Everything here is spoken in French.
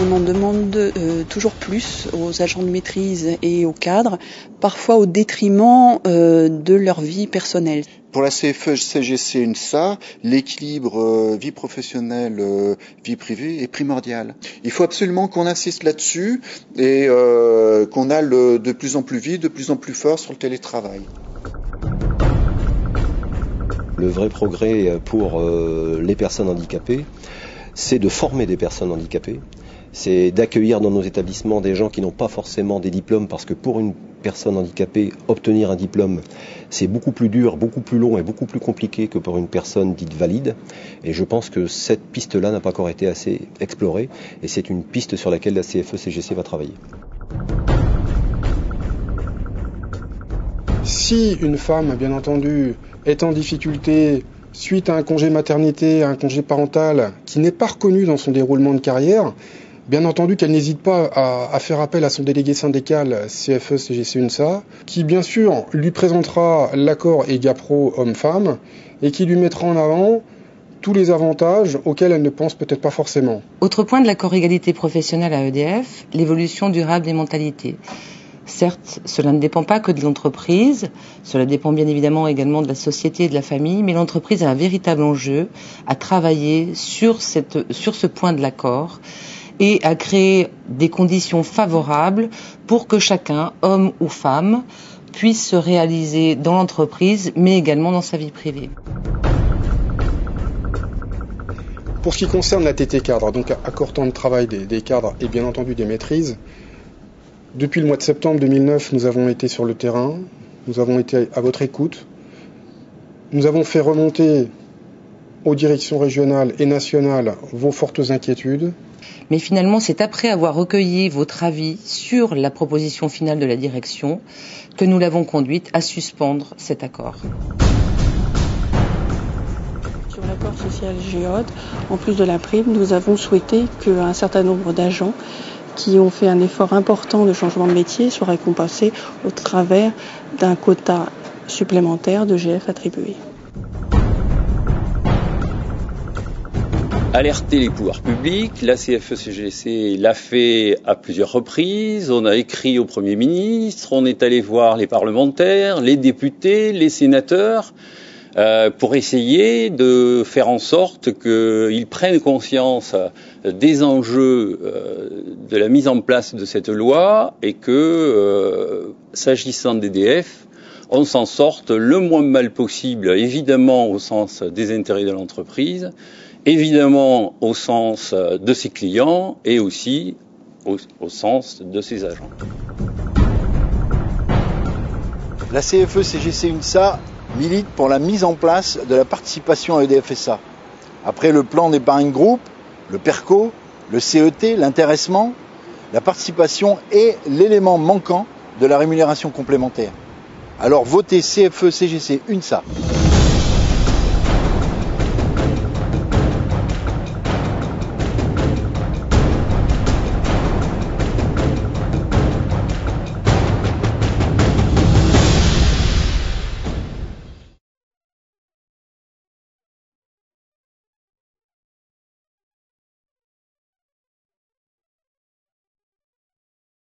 On en demande toujours plus aux agents de maîtrise et aux cadres, parfois au détriment de leur vie personnelle. Pour la CFE-CGC UNSA, l'équilibre vie professionnelle, vie privée est primordial. Il faut absolument qu'on insiste là-dessus et qu'on aille de plus en plus vite, de plus en plus fort sur le télétravail. Le vrai progrès pour les personnes handicapées, c'est de former des personnes handicapées. C'est d'accueillir dans nos établissements des gens qui n'ont pas forcément des diplômes, parce que pour une personne handicapée, obtenir un diplôme, c'est beaucoup plus dur, beaucoup plus long et beaucoup plus compliqué que pour une personne dite valide. Et je pense que cette piste-là n'a pas encore été assez explorée, et c'est une piste sur laquelle la CFE-CGC va travailler. Si une femme, bien entendu, est en difficulté suite à un congé maternité, à un congé parental qui n'est pas reconnu dans son déroulement de carrière, bien entendu qu'elle n'hésite pas à faire appel à son délégué syndical CFE-CGC UNSA, qui bien sûr lui présentera l'accord EGAPRO homme-femme et qui lui mettra en avant tous les avantages auxquels elle ne pense peut-être pas forcément. Autre point de l'accord égalité professionnelle à EDF, l'évolution durable des mentalités. Certes, cela ne dépend pas que de l'entreprise, cela dépend bien évidemment également de la société et de la famille, mais l'entreprise a un véritable enjeu à travailler sur ce point de l'accord et à créer des conditions favorables pour que chacun, homme ou femme, puisse se réaliser dans l'entreprise, mais également dans sa vie privée. Pour ce qui concerne la TT cadre, donc accord temps de travail des cadres et bien entendu des maîtrises, depuis le mois de septembre 2009, nous avons été sur le terrain, nous avons été à votre écoute, nous avons fait remonter aux directions régionales et nationales vos fortes inquiétudes. Mais finalement, c'est après avoir recueilli votre avis sur la proposition finale de la direction que nous l'avons conduite à suspendre cet accord. Sur l'accord social GIOD, en plus de la prime, nous avons souhaité qu'un certain nombre d'agents qui ont fait un effort important de changement de métier soient récompensés au travers d'un quota supplémentaire de GF attribué. Alerter les pouvoirs publics, la CFE-CGC l'a fait à plusieurs reprises, on a écrit au Premier ministre, on est allé voir les parlementaires, les députés, les sénateurs, pour essayer de faire en sorte qu'ils prennent conscience des enjeux de la mise en place de cette loi et que, s'agissant d'EDF, on s'en sorte le moins mal possible, évidemment au sens des intérêts de l'entreprise, évidemment au sens de ses clients et aussi au sens de ses agents. La CFE-CGC UNSA milite pour la mise en place de la participation à EDF SA. Après le plan d'épargne groupe, le PERCO, le CET, l'intéressement, la participation est l'élément manquant de la rémunération complémentaire. Alors votez CFE-CGC UNSA.